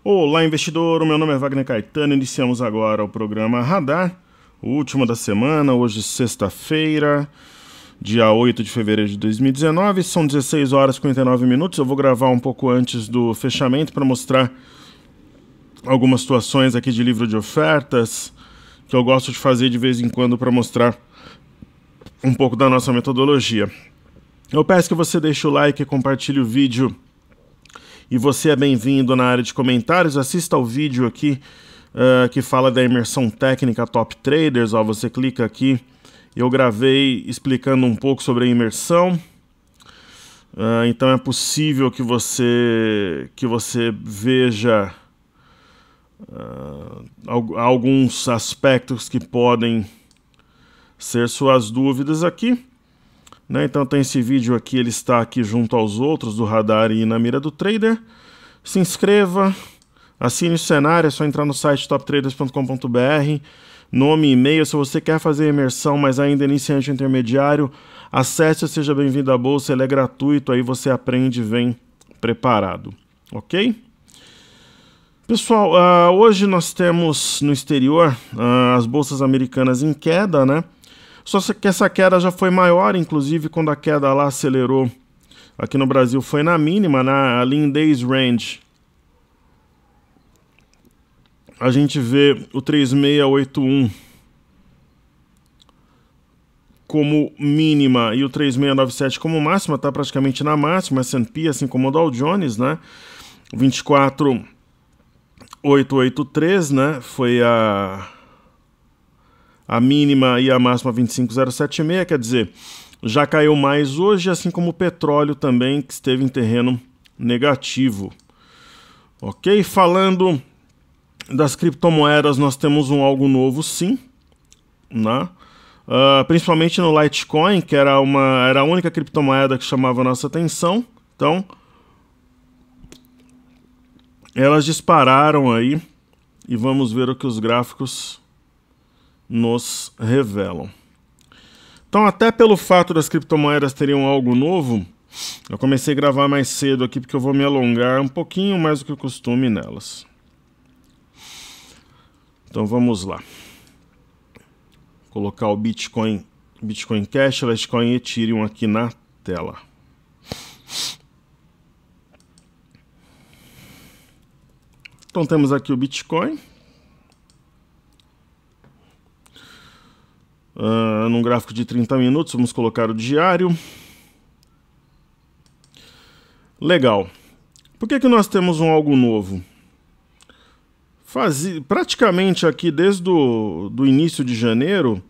Olá, investidor. O meu nome é Wagner Caetano. Iniciamos agora o programa Radar, o último da semana, hoje sexta-feira, dia 8 de fevereiro de 2019. São 16 horas e 59 minutos. Eu vou gravar um pouco antes do fechamento para mostrar algumas situações aqui de livro de ofertas que eu gosto de fazer de vez em quando para mostrar um pouco da nossa metodologia. Eu peço que você deixe o like e compartilhe o vídeo. E você é bem-vindo na área de comentários. Assista ao vídeo aqui que fala da imersão técnica Top Traders. Ó, você clica aqui. Eu gravei explicando um pouco sobre a imersão. Então é possível que você veja alguns aspectos que podem ser suas dúvidas aqui. Então tem esse vídeo aqui, ele está aqui junto aos outros do Radar e na mira do trader. Se inscreva, assine o cenário, é só entrar no site toptraders.com.br, nome e e-mail. Se você quer fazer a imersão, mas ainda é iniciante ou intermediário, acesse o Seja Bem-vindo à Bolsa, ele é gratuito, aí você aprende e vem preparado, ok? Pessoal, hoje nós temos no exterior as bolsas americanas em queda, né? Só que essa queda já foi maior, inclusive quando a queda lá acelerou aqui no Brasil foi na mínima, ali em Days Range. A gente vê o 3681 como mínima e o 3697 como máxima, está praticamente na máxima, S&P, assim como o Dow Jones, né? 24.883, né? Foi a mínima e a máxima 25.076, quer dizer, já caiu mais hoje, assim como o petróleo também, que esteve em terreno negativo. Ok? Falando das criptomoedas, nós temos algo novo, sim, né? Principalmente no Litecoin, que era a única criptomoeda que chamava a nossa atenção. Então, elas dispararam aí e vamos ver o que os gráficos nos revelam. Então, até pelo fato das criptomoedas terem algo novo, eu comecei a gravar mais cedo aqui porque eu vou me alongar um pouquinho mais do que o costume nelas. Então vamos lá. Vou colocar o Bitcoin Cash, Litecoin e Ethereum aqui na tela. Então temos aqui o Bitcoin. Num gráfico de 30 minutos, vamos colocar o diário. Legal. Por que nós temos algo novo? Praticamente aqui desde o início de janeiro,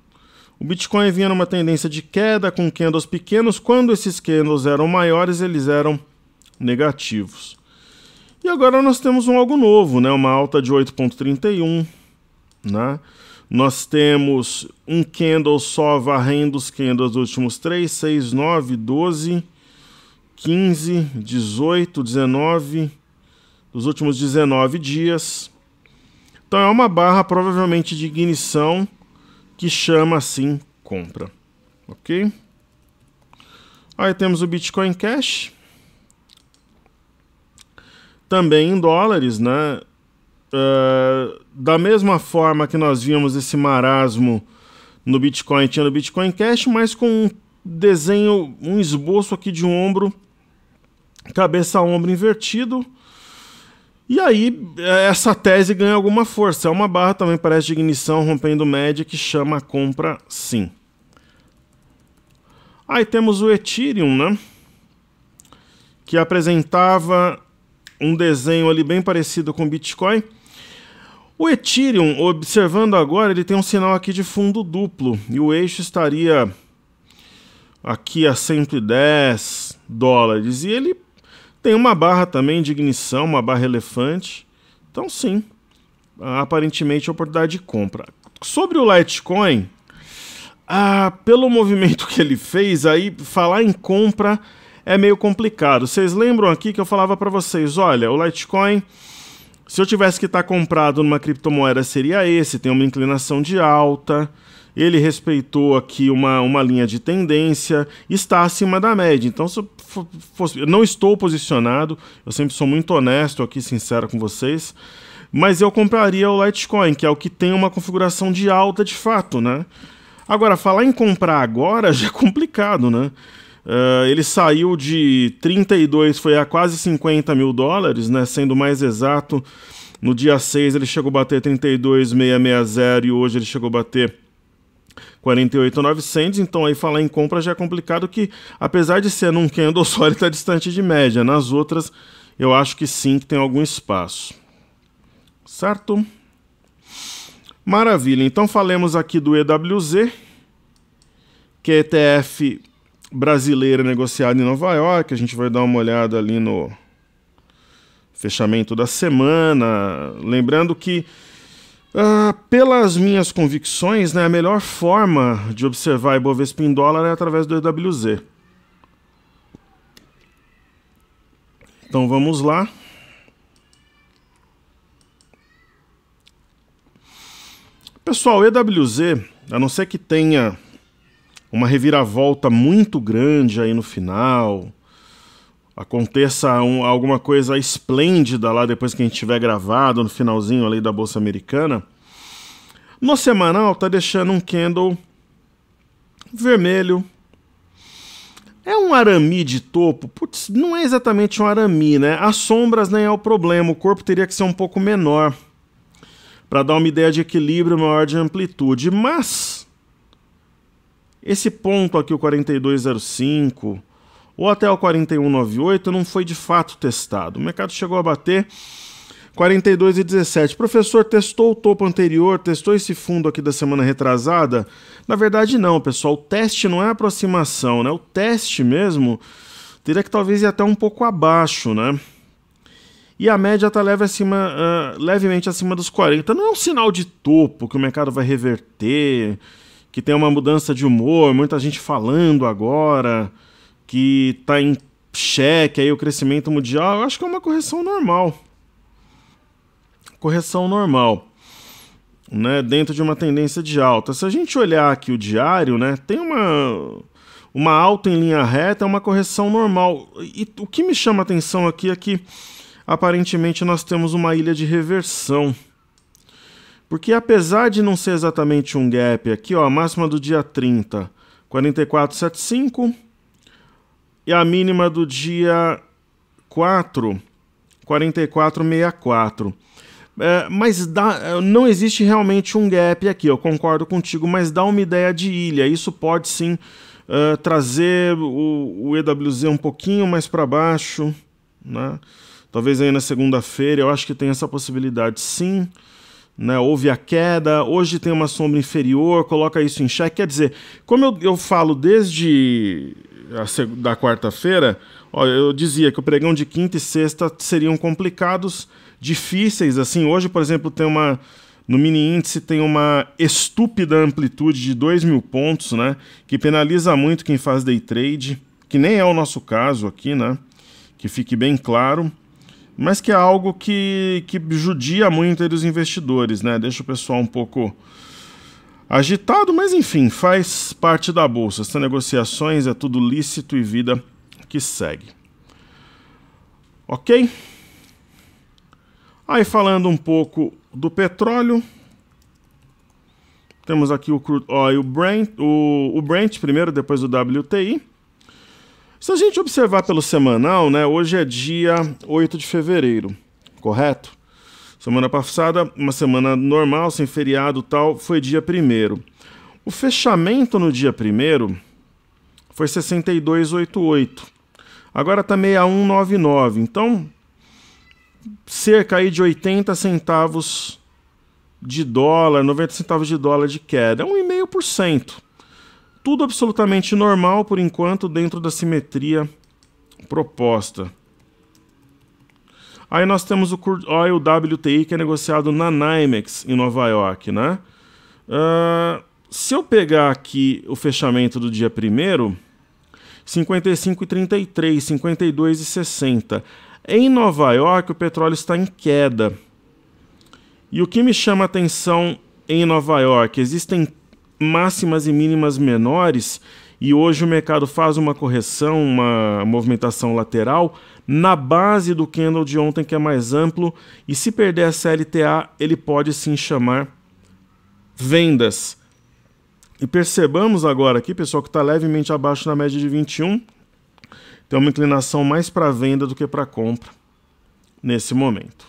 o Bitcoin vinha numa tendência de queda com candles pequenos. Quando esses candles eram maiores, eles eram negativos. E agora nós temos algo novo, né? Uma alta de 8,31, né? Nós temos um candle só varrendo os candles dos últimos 3, 6, 9, 12, 15, 18, 19, dos últimos 19 dias. Então é uma barra provavelmente de ignição que chama assim compra, ok? Aí temos o Bitcoin Cash, também em dólares, né? Da mesma forma que nós vimos esse marasmo no Bitcoin, tinha no Bitcoin Cash, mas com um desenho, um esboço aqui de um ombro, cabeça a ombro invertido. E aí essa tese ganha alguma força. É uma barra também, parece de ignição, rompendo média, que chama a compra sim. Aí temos o Ethereum, né? Que apresentava um desenho ali bem parecido com o Bitcoin. O Ethereum, observando agora, ele tem um sinal aqui de fundo duplo. E o eixo estaria aqui a 110 dólares. E ele tem uma barra também de ignição, uma barra elefante. Então sim, aparentemente oportunidade de compra. Sobre o Litecoin, pelo movimento que ele fez, aí falar em compra é meio complicado. Vocês lembram aqui que eu falava para vocês, olha, o Litecoin, se eu tivesse que estar comprado numa criptomoeda seria esse, tem uma inclinação de alta, ele respeitou aqui uma linha de tendência, está acima da média. Então, se eu não estou posicionado, eu sempre sou muito honesto aqui, sincero com vocês, mas eu compraria o Litecoin, que é o que tem uma configuração de alta de fato, né? Agora, falar em comprar agora já é complicado, né? Ele saiu de 32, foi a quase 50 mil dólares, né? Sendo mais exato, no dia 6 ele chegou a bater 32.660 e hoje ele chegou a bater 48.900, então aí falar em compra já é complicado, que apesar de ser num candle só, ele está distante de média. Nas outras, eu acho que sim, que tem algum espaço. Certo? Maravilha, então falemos aqui do EWZ, que é ETF brasileira negociada em Nova York. A gente vai dar uma olhada ali no fechamento da semana. Lembrando que, pelas minhas convicções, né, a melhor forma de observar Ibovespa em dólar é através do EWZ. Então vamos lá. Pessoal, o EWZ, a não ser que tenha uma reviravolta muito grande aí no final, aconteça alguma coisa esplêndida lá depois que a gente tiver gravado no finalzinho ali da Bolsa Americana, no semanal tá deixando um candle vermelho. É um arame de topo? Putz, não é exatamente um arame, né? As sombras nem é o problema, o corpo teria que ser um pouco menor para dar uma ideia de equilíbrio maior de amplitude, mas esse ponto aqui, o 42,05 ou até o 41,98, não foi de fato testado. O mercado chegou a bater 42,17. Professor, testou o topo anterior, testou esse fundo aqui da semana retrasada? Na verdade não, pessoal, o teste não é aproximação, né? O teste mesmo teria que talvez ir até um pouco abaixo, né? E a média está levemente acima dos 40. Não é um sinal de topo que o mercado vai reverter, que tem uma mudança de humor, muita gente falando agora que está em xeque aí o crescimento mundial. Eu acho que é uma correção normal. Correção normal, né, dentro de uma tendência de alta. Se a gente olhar aqui o diário, né, tem uma alta em linha reta, é uma correção normal. E o que me chama a atenção aqui é que aparentemente nós temos uma ilha de reversão. Porque apesar de não ser exatamente um gap aqui, ó, a máxima do dia 30, 44,75, e a mínima do dia 4, 44,64. Mas não existe realmente um gap aqui, eu concordo contigo, mas dá uma ideia de ilha. Isso pode sim trazer o EWZ um pouquinho mais para baixo, né? Talvez aí na segunda-feira, eu acho que tem essa possibilidade sim. Né, houve a queda, hoje tem uma sombra inferior, coloca isso em xeque. Quer dizer, como eu falo desde da quarta-feira, eu dizia que o pregão de quinta e sexta seriam complicados, difíceis. Assim, hoje, por exemplo, no mini índice tem uma estúpida amplitude de 2.000 pontos, né, que penaliza muito quem faz day trade, que nem é o nosso caso aqui, né, que fique bem claro. Mas que é algo que judia muito aí dos investidores, né? Deixa o pessoal um pouco agitado, mas enfim, faz parte da bolsa. Essas negociações é tudo lícito e vida que segue. Ok? Aí falando um pouco do petróleo, temos aqui o crude oil Brent, o Brent primeiro, depois o WTI. Se a gente observar pelo semanal, né, hoje é dia 8 de fevereiro, correto? Semana passada, uma semana normal, sem feriado e tal, foi dia 1º. O fechamento no dia 1º foi 62,88. Agora está 61,99. Então, cerca aí de 80 centavos de dólar, 90 centavos de dólar de queda. É 1,5%. Tudo absolutamente normal, por enquanto, dentro da simetria proposta. Aí nós temos o Crude Oil WTI, que é negociado na NYMEX, em Nova York, né? Se eu pegar aqui o fechamento do dia 1º, 55,33, 52,60. Em Nova York, o petróleo está em queda. E o que me chama a atenção em Nova York? Existem máximas e mínimas menores, e hoje o mercado faz uma correção, uma movimentação lateral na base do candle de ontem, que é mais amplo, e se perder essa LTA, ele pode sim chamar vendas. E percebamos agora aqui, pessoal, que está levemente abaixo da média de 21, tem uma inclinação mais para venda do que para compra nesse momento.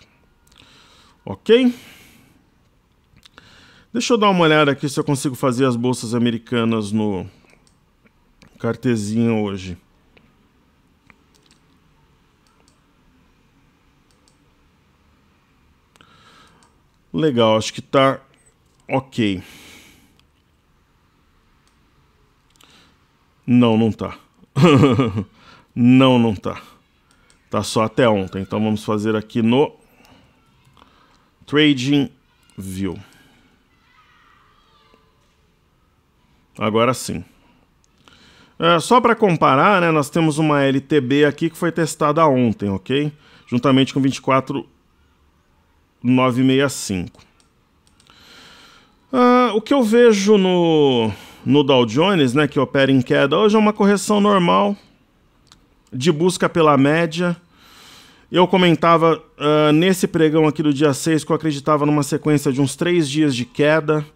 Ok? Deixa eu dar uma olhada aqui se eu consigo fazer as bolsas americanas no cartezinho hoje. Legal, acho que tá ok. Não, não tá. Não, não tá. Tá só até ontem. Então vamos fazer aqui no Trading View. Agora sim. Só para comparar, né, nós temos uma LTB aqui que foi testada ontem, ok? Juntamente com 24,965. O que eu vejo no Dow Jones, né, que opera em queda hoje, é uma correção normal de busca pela média. Eu comentava nesse pregão aqui do dia 6 que eu acreditava numa sequência de uns 3 dias de queda.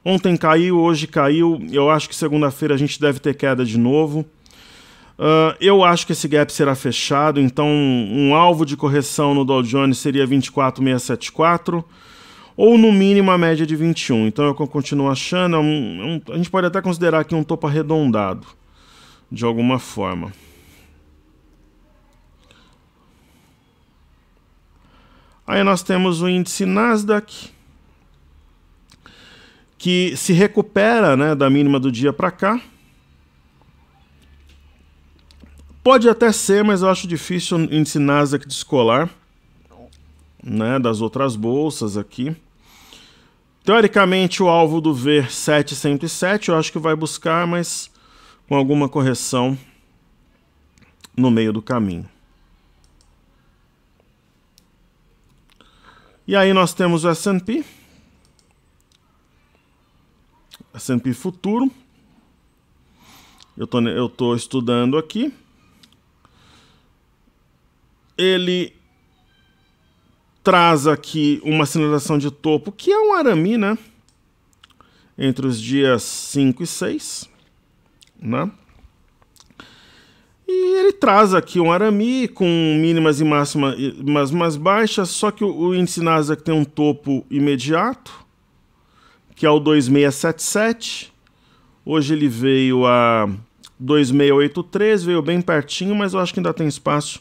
Ontem caiu, hoje caiu. Eu acho que segunda-feira a gente deve ter queda de novo. Eu acho que esse gap será fechado, então um alvo de correção no Dow Jones seria 24,674, ou no mínimo a média de 21. Então eu continuo achando, a gente pode até considerar aqui um topo arredondado, de alguma forma. Aí nós temos o índice Nasdaq, que se recupera, né, da mínima do dia para cá. Pode até ser, mas eu acho difícil o índice Nasdaq descolar, né, das outras bolsas aqui. Teoricamente, o alvo do V707 eu acho que vai buscar, mas com alguma correção no meio do caminho. E aí nós temos o S&P. S&P futuro. Eu tô estudando aqui. Ele traz aqui uma sinalização de topo, que é um arame, né? Entre os dias 5 e 6, né? E ele traz aqui um arame com mínimas e máximas mais baixas, só que o índice Nasdaq tem um topo imediato, que é o 2677. Hoje ele veio a 2683, veio bem pertinho, mas eu acho que ainda tem espaço,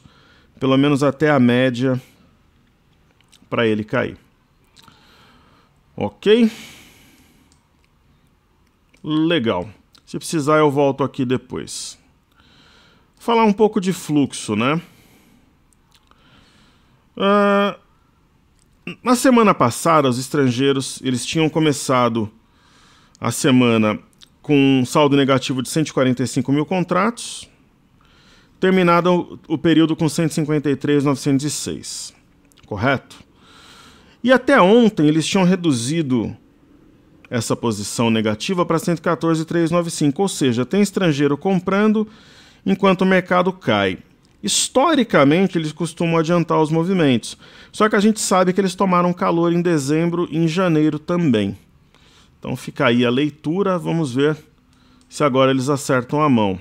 pelo menos até a média, para ele cair. Ok? Legal. Se precisar eu volto aqui depois. Falar um pouco de fluxo, né? Na semana passada, os estrangeiros eles tinham começado a semana com um saldo negativo de 145 mil contratos, terminado o período com 153.906, correto? E até ontem eles tinham reduzido essa posição negativa para 114.395, ou seja, tem estrangeiro comprando enquanto o mercado cai. Historicamente, eles costumam adiantar os movimentos. Só que a gente sabe que eles tomaram calor em dezembro e em janeiro também. Então fica aí a leitura, vamos ver se agora eles acertam a mão.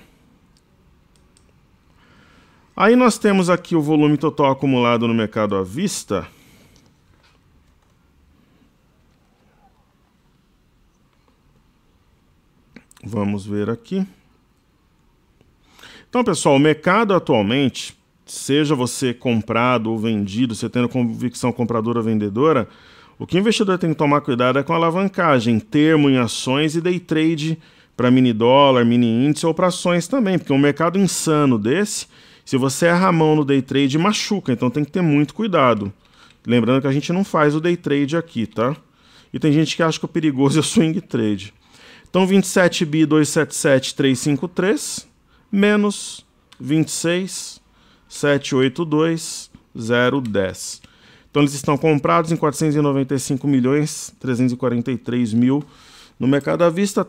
Aí nós temos aqui o volume total acumulado no mercado à vista. Vamos ver aqui. Então, pessoal, o mercado atualmente, seja você comprado ou vendido, você tendo convicção compradora ou vendedora, o que o investidor tem que tomar cuidado é com a alavancagem, termo em ações e day trade para mini dólar, mini índice ou para ações também, porque um mercado insano desse, se você erra a mão no day trade, machuca, então tem que ter muito cuidado. Lembrando que a gente não faz o day trade aqui, tá? E tem gente que acha que o perigoso é o swing trade. Então, 27.277.353 menos 26.782.010. Então eles estão comprados em 495.343.000 No mercado à vista,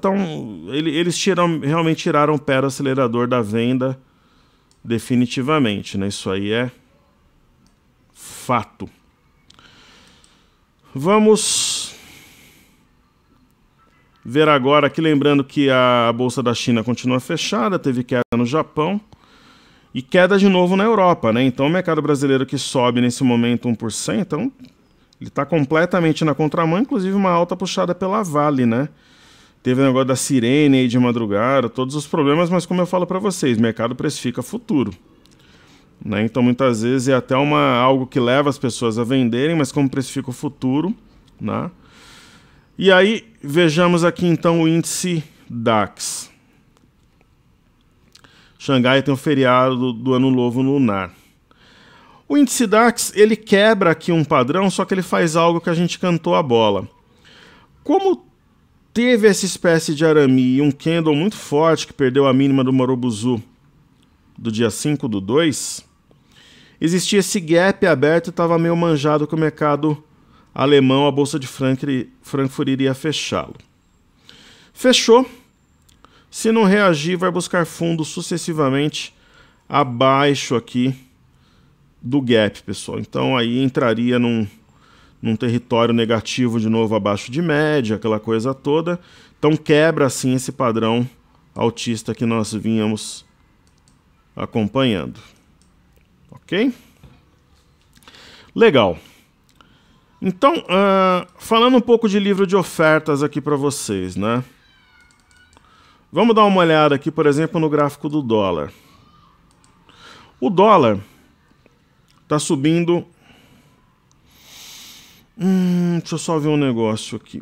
eles realmente tiraram o pé do acelerador da venda definitivamente, né? Isso aí é fato. Vamos ver agora aqui, lembrando que a Bolsa da China continua fechada, teve queda no Japão e queda de novo na Europa, né? Então o mercado brasileiro que sobe nesse momento 1%, então, ele está completamente na contramão, inclusive uma alta puxada pela Vale, né? Teve o negócio da Sirene aí de madrugada, todos os problemas, mas como eu falo para vocês, o mercado precifica futuro. Né? Então muitas vezes é até algo que leva as pessoas a venderem, mas como precifica o futuro. Né? E aí, vejamos aqui então o índice DAX. Xangai tem o feriado do Ano Novo Lunar. O índice DAX, ele quebra aqui um padrão, só que ele faz algo que a gente cantou a bola. Como teve essa espécie de arame e um candle muito forte que perdeu a mínima do Marubozu do dia 5/2, existia esse gap aberto e estava meio manjado que o mercado alemão, a Bolsa de Frankfurt iria fechá-lo. Fechou. Se não reagir, vai buscar fundo sucessivamente abaixo aqui do gap, pessoal. Então aí entraria num território negativo de novo abaixo de média, aquela coisa toda. Então quebra assim esse padrão altista que nós vínhamos acompanhando. Ok? Legal. Então, falando um pouco de livro de ofertas aqui para vocês, né? Vamos dar uma olhada aqui, por exemplo, no gráfico do dólar. O dólar está subindo. Deixa eu só ver um negócio aqui.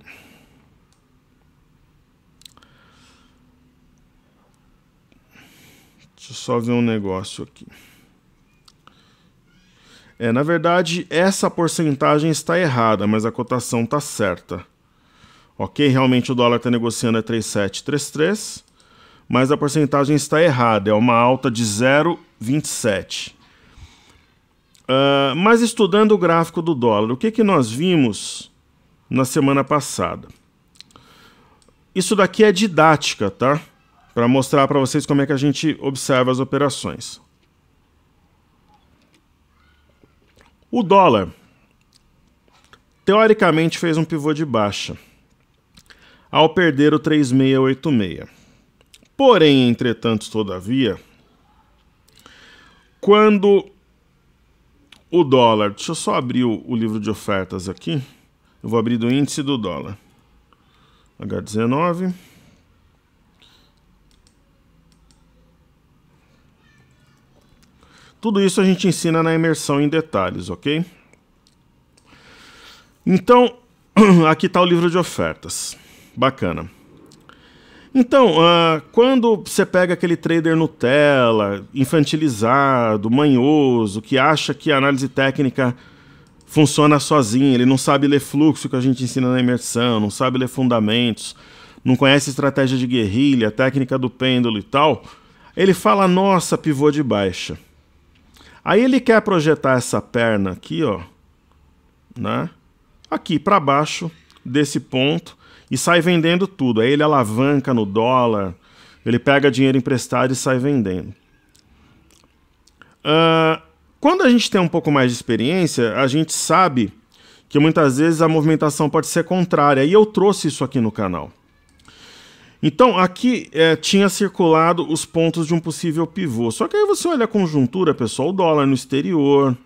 Na verdade, essa porcentagem está errada, mas a cotação está certa. Ok? Realmente o dólar está negociando a 3,733, mas a porcentagem está errada, é uma alta de 0,27. Mas estudando o gráfico do dólar, o que nós vimos na semana passada? Isso daqui é didática, tá? Para mostrar para vocês como é que a gente observa as operações. O dólar, teoricamente, fez um pivô de baixa, ao perder o 3,686. Porém, entretanto, todavia, quando o dólar... Deixa eu só abrir o livro de ofertas aqui. Eu vou abrir do índice do dólar. H19. Tudo isso a gente ensina na imersão em detalhes, ok? Então, aqui está o livro de ofertas. Bacana. Então, quando você pega aquele trader Nutella, infantilizado, manhoso, que acha que a análise técnica funciona sozinho, ele não sabe ler fluxo que a gente ensina na imersão, não sabe ler fundamentos, não conhece estratégia de guerrilha, técnica do pêndulo e tal, ele fala, nossa, pivô de baixa. Aí ele quer projetar essa perna aqui, ó, né? Aqui para baixo desse ponto e sai vendendo tudo. Aí ele alavanca no dólar, ele pega dinheiro emprestado e sai vendendo. Quando a gente tem um pouco mais de experiência, a gente sabe que muitas vezes a movimentação pode ser contrária. E eu trouxe isso aqui no canal. Então, aqui tinha circulado os pontos de um possível pivô. Só que aí você olha a conjuntura, pessoal, o dólar no exterior,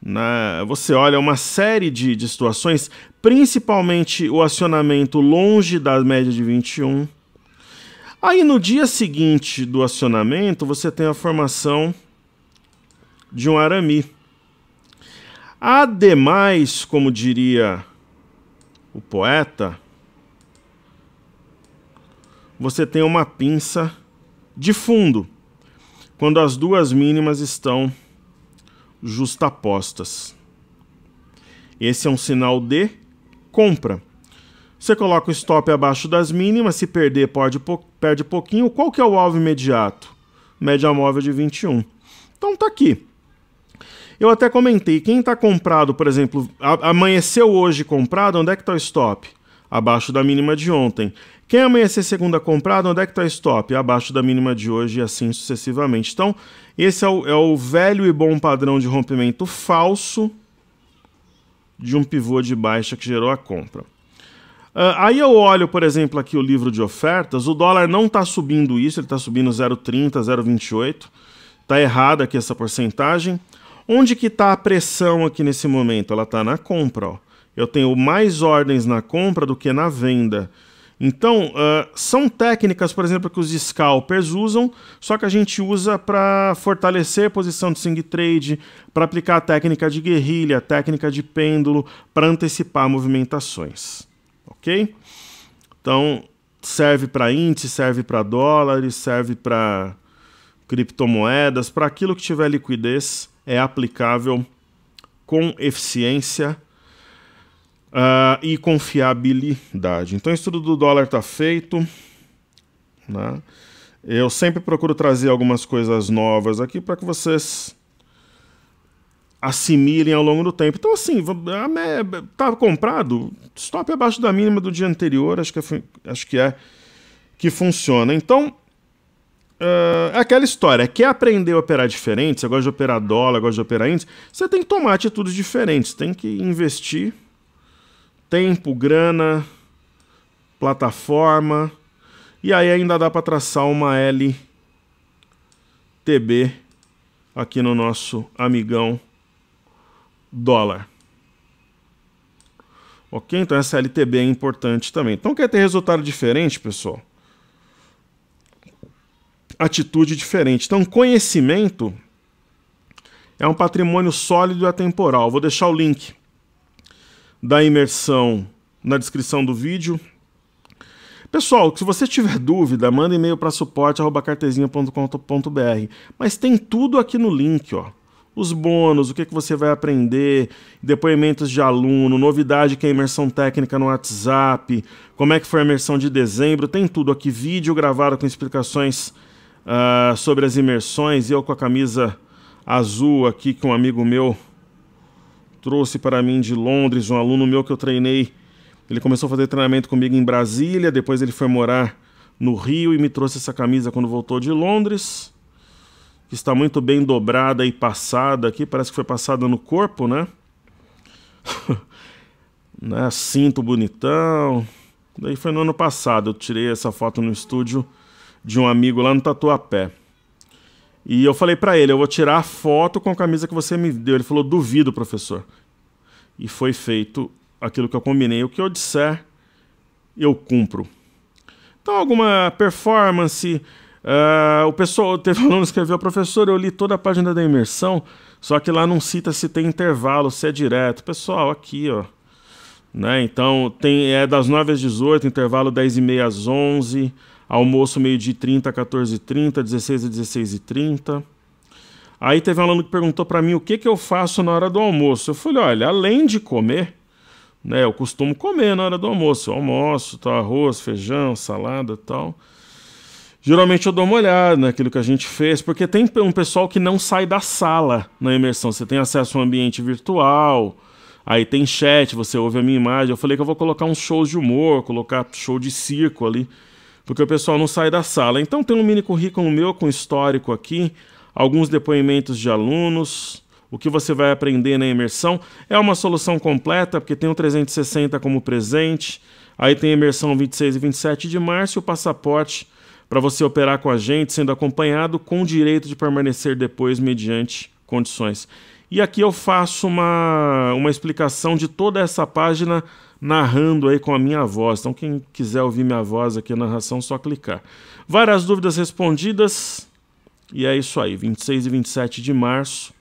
né? Você olha uma série de situações, principalmente o acionamento longe da média de 21. Aí, no dia seguinte do acionamento, você tem a formação de um arame. Ademais, como diria o poeta, você tem uma pinça de fundo, quando as duas mínimas estão justapostas. Esse é um sinal de compra. Você coloca o stop abaixo das mínimas, se perder, perde pouquinho. Qual que é o alvo imediato? Média móvel de 21. Então tá aqui. Eu até comentei, quem está comprado, por exemplo, amanheceu hoje comprado, onde é que está o stop? abaixo da mínima de ontem. Quem amanhecer segunda comprado, onde é que está stop? Abaixo da mínima de hoje e assim sucessivamente. Então, esse é o velho e bom padrão de rompimento falso de um pivô de baixa que gerou a compra. Aí eu olho, por exemplo, aqui o livro de ofertas, o dólar não está subindo isso, ele está subindo 0,30, 0,28. Está errada aqui essa porcentagem. Onde que está a pressão aqui nesse momento? Ela está na compra. Ó. Eu tenho mais ordens na compra do que na venda. Então, são técnicas, por exemplo, que os scalpers usam, só que a gente usa para fortalecer a posição de swing trade, para aplicar a técnica de guerrilha, a técnica de pêndulo, para antecipar movimentações. Ok? Então, serve para índice, serve para dólares, serve para criptomoedas, para aquilo que tiver liquidez, é aplicável com eficiência e confiabilidade. Então, o estudo do dólar está feito, né? Eu sempre procuro trazer algumas coisas novas aqui para que vocês assimilem ao longo do tempo. Então, assim, estava comprado, stop abaixo da mínima do dia anterior, acho que funciona. Então, é aquela história, quer aprender a operar diferente, você gosta de operar dólar, gosta de operar índice, você tem que tomar atitudes diferentes, tem que investir tempo, grana, plataforma, e aí ainda dá para traçar uma LTB aqui no nosso amigão dólar. Ok? Então essa LTB é importante também. Então quer ter resultado diferente, pessoal? Atitude diferente. Então conhecimento é um patrimônio sólido e atemporal. Vou deixar o link da imersão na descrição do vídeo. Pessoal, se você tiver dúvida, manda e-mail para suporte@cartezinha.com.br. Mas tem tudo aqui no link, ó. Os bônus, o que você vai aprender, depoimentos de aluno, novidade que é a imersão técnica no WhatsApp, como é que foi a imersão de dezembro, tem tudo aqui, vídeo gravado com explicações sobre as imersões, eu com a camisa azul aqui que um amigo meu trouxe para mim de Londres, um aluno meu que eu treinei. Ele começou a fazer treinamento comigo em Brasília, depois ele foi morar no Rio e me trouxe essa camisa quando voltou de Londres, que está muito bem dobrada e passada aqui, parece que foi passada no corpo, né? Né? Cinto bonitão. Daí foi no ano passado, eu tirei essa foto no estúdio de um amigo lá no Tatuapé. E eu falei para ele, eu vou tirar a foto com a camisa que você me deu. Ele falou, duvido, professor. E foi feito aquilo que eu combinei. O que eu disser, eu cumpro. Então, alguma performance. O pessoal, teve um aluno que escreveu, professor, eu li toda a página da imersão, só que lá não cita se tem intervalo, se é direto. Pessoal, aqui, ó. Né? Então, é das 9 às 18, intervalo 10h30 às 11h. Almoço meio-dia 30 a 14h30, 16 a 16h30. Aí teve um aluno que perguntou para mim o que eu faço na hora do almoço. Eu falei, olha, além de comer, né, eu costumo comer na hora do almoço. Eu almoço, tá, arroz, feijão, salada e tal. Geralmente eu dou uma olhada naquilo que a gente fez, porque tem um pessoal que não sai da sala na imersão. Você tem acesso a um ambiente virtual, aí tem chat, você ouve a minha imagem. Eu falei que eu vou colocar uns shows de humor, colocar show de circo ali, porque o pessoal não sai da sala. Então tem um mini currículo meu com histórico aqui, alguns depoimentos de alunos, o que você vai aprender na imersão. É uma solução completa, porque tem o 360 como presente, aí tem a imersão 26 e 27 de março e o passaporte para você operar com a gente, sendo acompanhado, com o direito de permanecer depois mediante condições. E aqui eu faço uma explicação de toda essa página, narrando aí com a minha voz. Então quem quiser ouvir minha voz aqui, a narração, só clicar. Várias dúvidas respondidas, e é isso aí, 26 e 27 de março.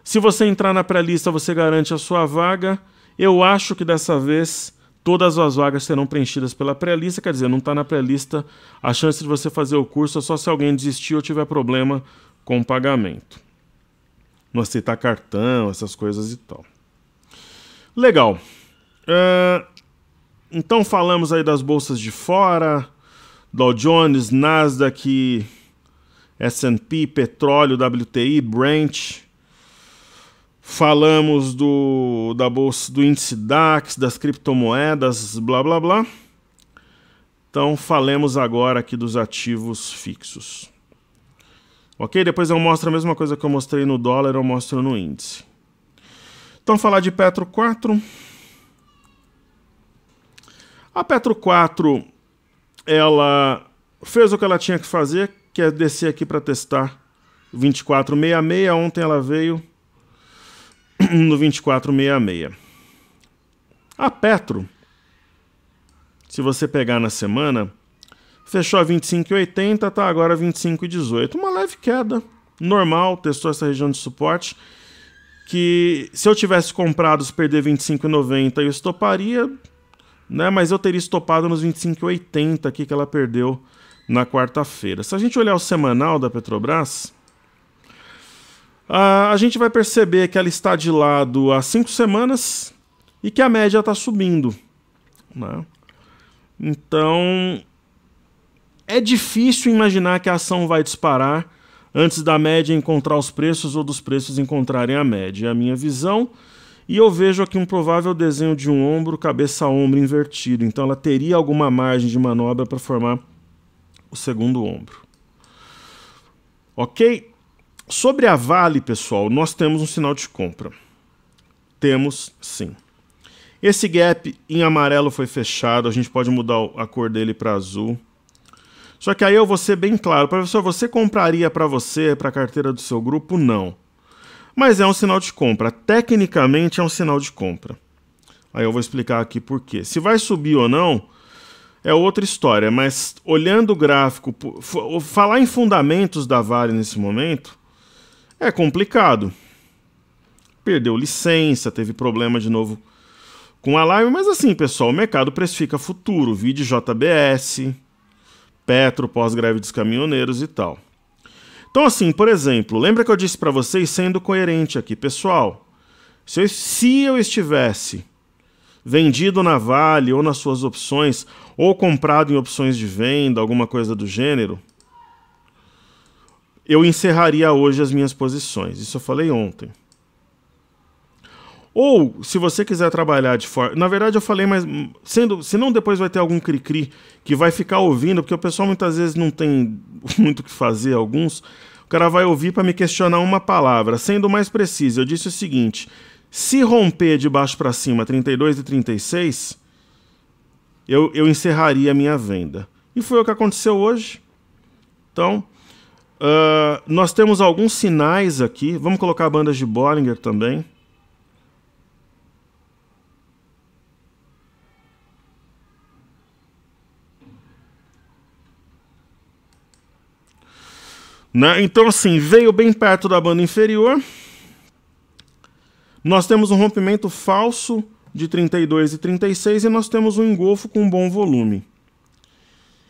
Se você entrar na pré-lista, você garante a sua vaga. Eu acho que dessa vez todas as vagas serão preenchidas pela pré-lista, quer dizer, não está na pré-lista, a chance de você fazer o curso é só se alguém desistir ou tiver problema com o pagamento. Não aceitar cartão, essas coisas e tal. Legal. Então falamos aí das bolsas de fora, Dow Jones, Nasdaq, S&P, petróleo, WTI, Brent. falamos da bolsa, do índice DAX, das criptomoedas, blá blá blá. Então falemos agora aqui dos ativos fixos. Ok? Depois eu mostro a mesma coisa que eu mostrei no dólar, eu mostro no índice. Então falar de Petro 4. A Petro 4, ela fez o que ela tinha que fazer, que é descer aqui para testar 24,66. Ontem ela veio no 24,66. A Petro, se você pegar na semana, fechou a 25,80, tá agora 25,18. Uma leve queda, normal, testou essa região de suporte, que se eu tivesse comprado, se perder 25,90, eu estoparia, né? Mas eu teria estopado nos 25,80 aqui que ela perdeu na quarta-feira. Se a gente olhar o semanal da Petrobras, a gente vai perceber que ela está de lado há 5 semanas e que a média está subindo, né? Então, é difícil imaginar que a ação vai disparar antes da média encontrar os preços ou dos preços encontrarem a média. É a minha visão. E eu vejo aqui um provável desenho de um ombro, cabeça-ombro invertido. Então ela teria alguma margem de manobra para formar o segundo ombro. Ok? Sobre a Vale, pessoal, nós temos um sinal de compra. Temos, sim. Esse gap em amarelo foi fechado. A gente pode mudar a cor dele para azul. Só que aí eu vou ser bem claro. Professor, você compraria para você, para a carteira do seu grupo? Não. Mas é um sinal de compra. Tecnicamente é um sinal de compra. Aí eu vou explicar aqui por quê. Se vai subir ou não é outra história. Mas olhando o gráfico, falar em fundamentos da Vale nesse momento é complicado. Perdeu licença, teve problema de novo com alarme. Mas assim, pessoal, o mercado precifica futuro. Vide JBS, Petro, pós-greve dos caminhoneiros e tal. Então assim, por exemplo, lembra que eu disse para vocês, sendo coerente aqui, pessoal, se eu estivesse vendido na Vale ou nas suas opções, ou comprado em opções de venda, alguma coisa do gênero, eu encerraria hoje as minhas posições. Isso eu falei ontem. Ou, se você quiser trabalhar de forma... Na verdade, eu falei, mas senão depois vai ter algum cri-cri que vai ficar ouvindo, porque o pessoal muitas vezes não tem muito o que fazer, alguns. O cara vai ouvir para me questionar uma palavra. Sendo mais preciso, eu disse o seguinte: se romper de baixo para cima 32 e 36, eu encerraria a minha venda. E foi o que aconteceu hoje. Então, nós temos alguns sinais aqui. Vamos colocar bandas de Bollinger também. Né? Então, assim, veio bem perto da banda inferior. Nós temos um rompimento falso de 32 e 36 e nós temos um engolfo com um bom volume.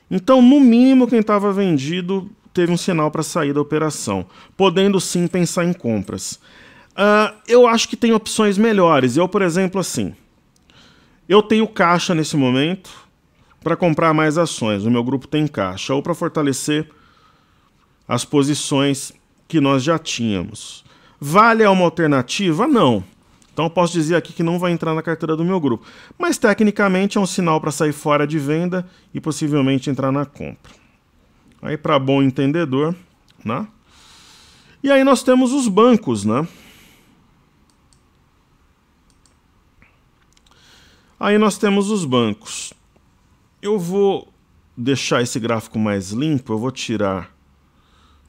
Então, no mínimo, quem estava vendido teve um sinal para sair da operação, podendo sim pensar em compras. Eu acho que tem opções melhores. Eu, por exemplo, assim, eu tenho caixa nesse momento para comprar mais ações. O meu grupo tem caixa, ou para fortalecer as posições que nós já tínhamos. Vale é uma alternativa? Não. Então eu posso dizer aqui que não vai entrar na carteira do meu grupo. Mas tecnicamente é um sinal para sair fora de venda e possivelmente entrar na compra. Aí para bom entendedor, né? E aí nós temos os bancos, né? Aí nós temos os bancos. Eu vou deixar esse gráfico mais limpo, eu vou tirar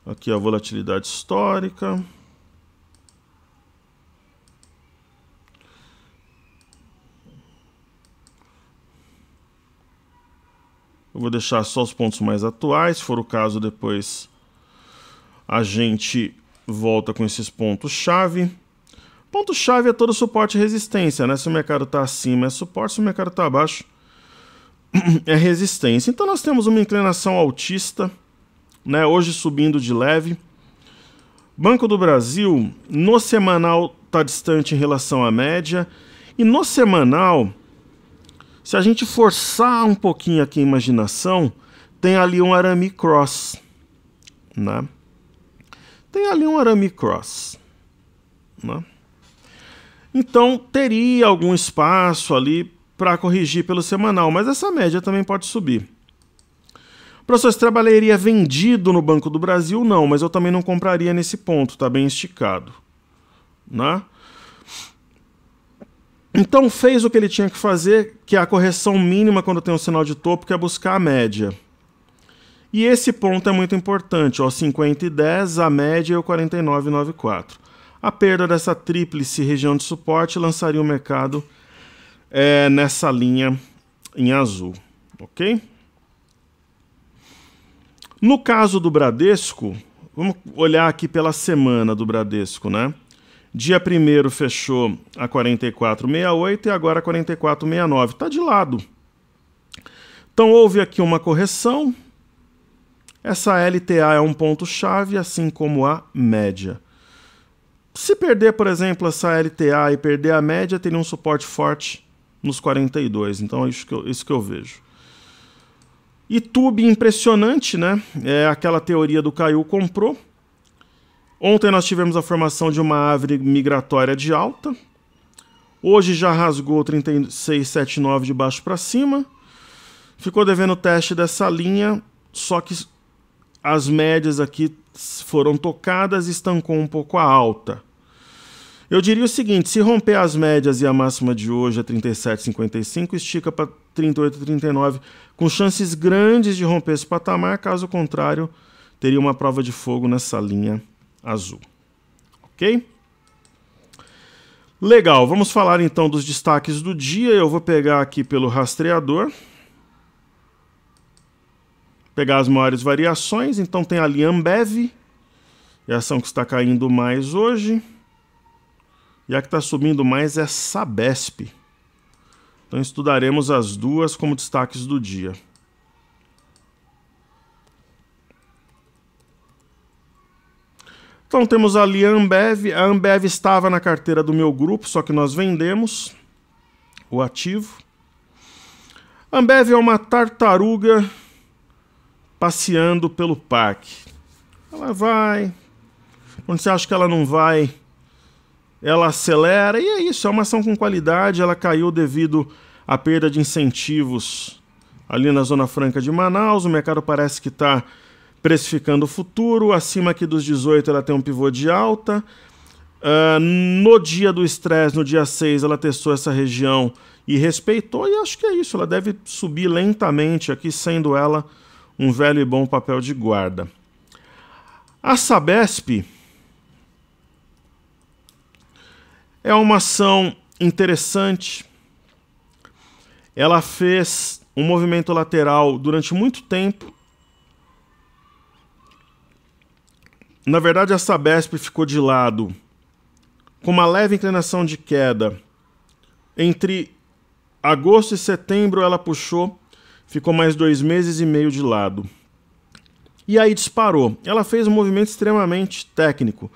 aqui a volatilidade histórica. Eu vou deixar só os pontos mais atuais. Se for o caso, depois a gente volta com esses pontos-chave. Ponto-chave é todo suporte e resistência, né? Se o mercado está acima é suporte, se o mercado está abaixo é resistência. Então nós temos uma inclinação altista, né? Hoje subindo de leve. Banco do Brasil, no semanal está distante em relação à média. E no semanal, se a gente forçar um pouquinho aqui a imaginação, tem ali um arame cross, né? Tem ali um arame cross, né? Então teria algum espaço ali para corrigir pelo semanal, mas essa média também pode subir. Professor, você trabalharia vendido no Banco do Brasil? Não, mas eu também não compraria nesse ponto, está bem esticado, né? Então fez o que ele tinha que fazer, que é a correção mínima quando tem um sinal de topo, que é buscar a média. E esse ponto é muito importante, ó, 50,10, a média é o 49,94. A perda dessa tríplice região de suporte lançaria o mercado nessa linha em azul, ok? No caso do Bradesco, vamos olhar aqui pela semana do Bradesco, né? Dia 1º fechou a 44,68 e agora a 44,69. Está de lado. Então houve aqui uma correção. Essa LTA é um ponto-chave, assim como a média. Se perder, por exemplo, essa LTA e perder a média, teria um suporte forte nos 42. Então é isso que eu vejo. YouTube impressionante, né? É aquela teoria do caiu, comprou. Ontem nós tivemos a formação de uma árvore migratória de alta. Hoje já rasgou 36,79 de baixo para cima. Ficou devendo o teste dessa linha, só que as médias aqui foram tocadas e estancou um pouco a alta. Eu diria o seguinte, se romper as médias e a máxima de hoje é 37,55, estica para 38,39, com chances grandes de romper esse patamar, caso contrário, teria uma prova de fogo nessa linha azul. Ok? Legal, vamos falar então dos destaques do dia. Eu vou pegar aqui pelo rastreador. Pegar as maiores variações. Então tem ali Ambev, é a ação que está caindo mais hoje. E a que está subindo mais é Sabesp. Então estudaremos as duas como destaques do dia. Então temos ali a Ambev. A Ambev estava na carteira do meu grupo, só que nós vendemos o ativo. A Ambev é uma tartaruga passeando pelo parque. Ela vai, quando você acha que ela não vai, ela acelera, e é isso, é uma ação com qualidade. Ela caiu devido à perda de incentivos ali na Zona Franca de Manaus. O mercado parece que está precificando o futuro. Acima aqui dos 18 ela tem um pivô de alta. No dia do estresse, no dia 6, ela testou essa região e respeitou, e acho que é isso. Ela deve subir lentamente aqui, sendo ela um velho e bom papel de guarda. A Sabesp é uma ação interessante. Ela fez um movimento lateral durante muito tempo. Na verdade, a Sabesp ficou de lado com uma leve inclinação de queda. Entre agosto e setembro ela puxou, ficou mais 2 meses e meio de lado. E aí disparou. Ela fez um movimento extremamente técnico.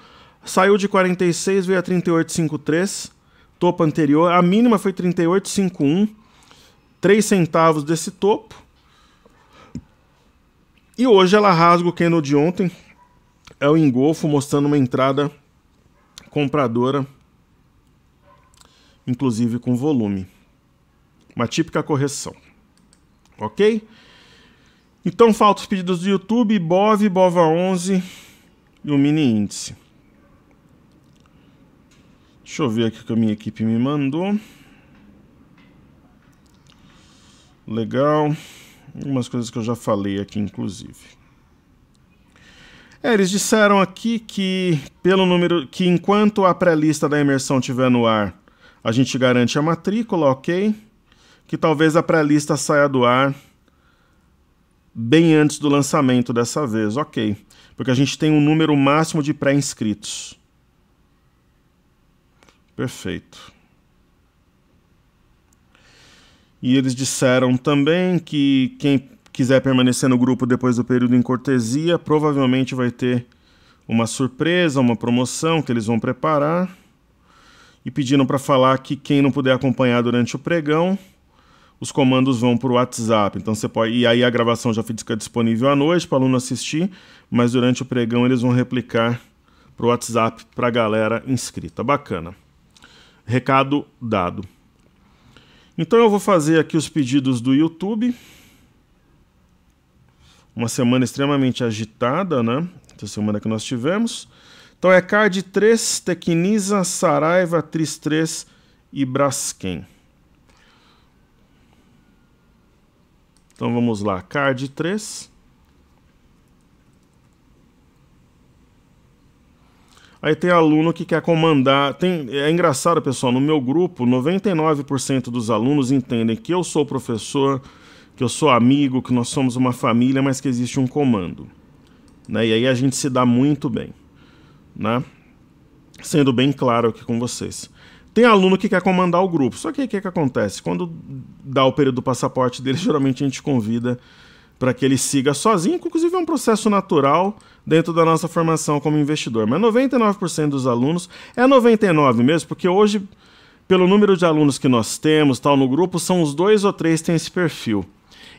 Saiu de 46, veio a 38,53, topo anterior. A mínima foi 38,51, 3 centavos desse topo. E hoje ela rasga o candle de ontem. É o engolfo, mostrando uma entrada compradora, inclusive com volume. Uma típica correção. Ok? Então faltam os pedidos do YouTube, BOV, BOVA11 e o mini índice. Deixa eu ver aqui o que a minha equipe me mandou. Legal. Algumas coisas que eu já falei aqui, inclusive. Eles disseram aqui que, pelo número, que enquanto a pré-lista da imersão estiver no ar, a gente garante a matrícula, ok? Que talvez a pré-lista saia do ar bem antes do lançamento dessa vez, ok? Porque a gente tem um número máximo de pré-inscritos. Perfeito. E eles disseram também que quem quiser permanecer no grupo depois do período em cortesia, provavelmente vai ter uma surpresa, uma promoção que eles vão preparar. E pediram para falar que quem não puder acompanhar durante o pregão, os comandos vão para o WhatsApp. Então você pode. E aí a gravação já fica disponível à noite para o aluno assistir, mas durante o pregão eles vão replicar para o WhatsApp para a galera inscrita. Bacana. Recado dado. Então eu vou fazer aqui os pedidos do YouTube. Uma semana extremamente agitada, né? Essa semana que nós tivemos. Então é Card 3, Tecnisa, Saraiva, Tris 3 e Braskem. Então vamos lá, Card 3. Aí tem aluno que quer comandar. É engraçado, pessoal, no meu grupo, 99% dos alunos entendem que eu sou professor, que eu sou amigo, que nós somos uma família, mas que existe um comando. Né? E aí a gente se dá muito bem. Né? Sendo bem claro aqui com vocês. Tem aluno que quer comandar o grupo. Só que o que acontece? Quando dá o período do passaporte dele, geralmente a gente convida para que ele siga sozinho, que inclusive é um processo natural dentro da nossa formação como investidor. Mas 99% dos alunos, é 99% mesmo, porque hoje, pelo número de alunos que nós temos tal no grupo, são os 2 ou 3 que têm esse perfil.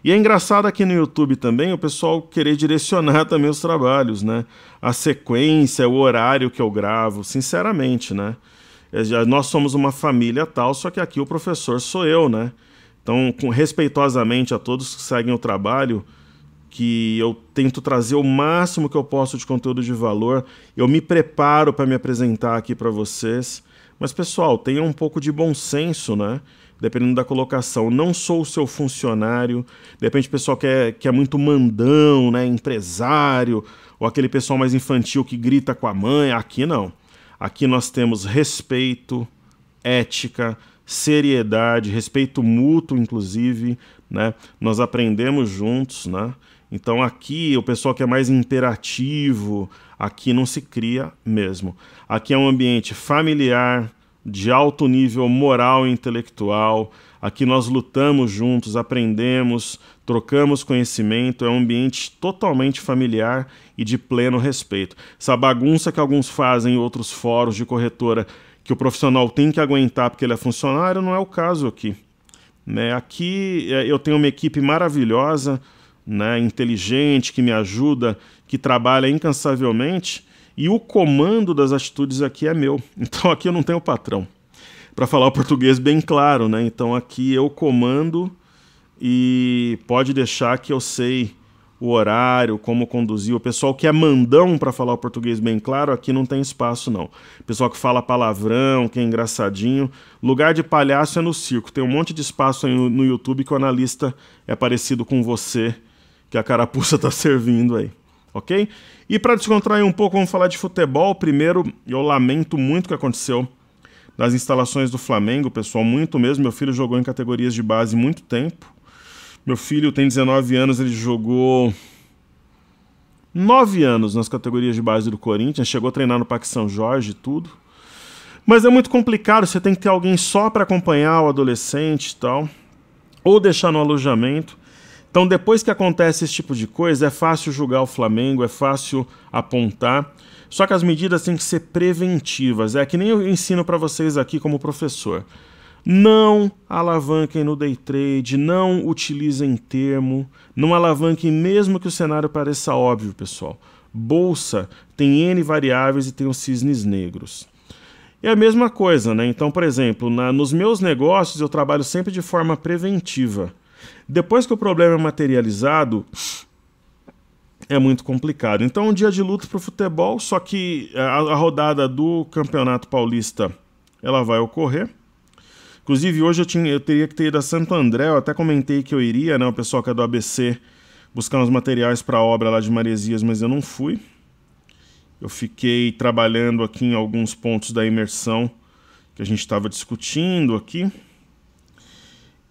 E é engraçado aqui no YouTube também o pessoal querer direcionar também os trabalhos, né? A sequência, o horário que eu gravo, sinceramente, né? Nós somos uma família tal, só que aqui o professor sou eu, né? Então, respeitosamente a todos que seguem o trabalho, que eu tento trazer o máximo que eu posso de conteúdo de valor, eu me preparo para me apresentar aqui para vocês. Mas, pessoal, tenha um pouco de bom senso, né? Dependendo da colocação. Não sou o seu funcionário. De repente o pessoal que é muito mandão, né? Empresário, ou aquele pessoal mais infantil que grita com a mãe. Aqui não. Aqui nós temos respeito, ética, seriedade, respeito mútuo, inclusive, né? Nós aprendemos juntos, né? Então aqui o pessoal que é mais imperativo, aqui não se cria mesmo. Aqui é um ambiente familiar, de alto nível moral e intelectual. Aqui nós lutamos juntos, aprendemos, trocamos conhecimento. É um ambiente totalmente familiar e de pleno respeito. Essa bagunça que alguns fazem em outros fóruns de corretora, que o profissional tem que aguentar porque ele é funcionário, não é o caso aqui. Né? Aqui eu tenho uma equipe maravilhosa, né? Inteligente, que me ajuda, que trabalha incansavelmente, e o comando das atitudes aqui é meu. Então aqui eu não tenho patrão, para falar o português bem claro, né? Então aqui eu comando e pode deixar que eu sei o horário, como conduzir. O pessoal que é mandão, para falar o português bem claro, aqui não tem espaço não. O pessoal que fala palavrão, que é engraçadinho, lugar de palhaço é no circo. Tem um monte de espaço aí no YouTube que o analista é parecido com você, que a carapuça está servindo aí. Ok? E para descontrair um pouco, vamos falar de futebol. Primeiro, eu lamento muito o que aconteceu nas instalações do Flamengo, pessoal, muito mesmo. Meu filho jogou em categorias de base muito tempo. Meu filho tem 19 anos, ele jogou 9 anos nas categorias de base do Corinthians, chegou a treinar no Parque São Jorge e tudo. Mas é muito complicado, você tem que ter alguém só para acompanhar o adolescente e tal, ou deixar no alojamento. Então, depois que acontece esse tipo de coisa, é fácil julgar o Flamengo, é fácil apontar. Só que as medidas têm que ser preventivas. É que nem eu ensino para vocês aqui como professor. Não alavanquem no day trade, não utilizem termo, não alavanquem mesmo que o cenário pareça óbvio, pessoal. Bolsa tem N variáveis e tem os cisnes negros. É a mesma coisa, né? Então, por exemplo, nos meus negócios eu trabalho sempre de forma preventiva. Depois que o problema é materializado, é muito complicado. Então, um dia de luta para o futebol, só que a rodada do Campeonato Paulista ela vai ocorrer. Inclusive, hoje eu teria que ter ido a Santo André, eu até comentei que eu iria, né? O pessoal que é do ABC, buscar uns materiais para a obra lá de Maresias, mas eu não fui. Eu fiquei trabalhando aqui em alguns pontos da imersão que a gente estava discutindo aqui.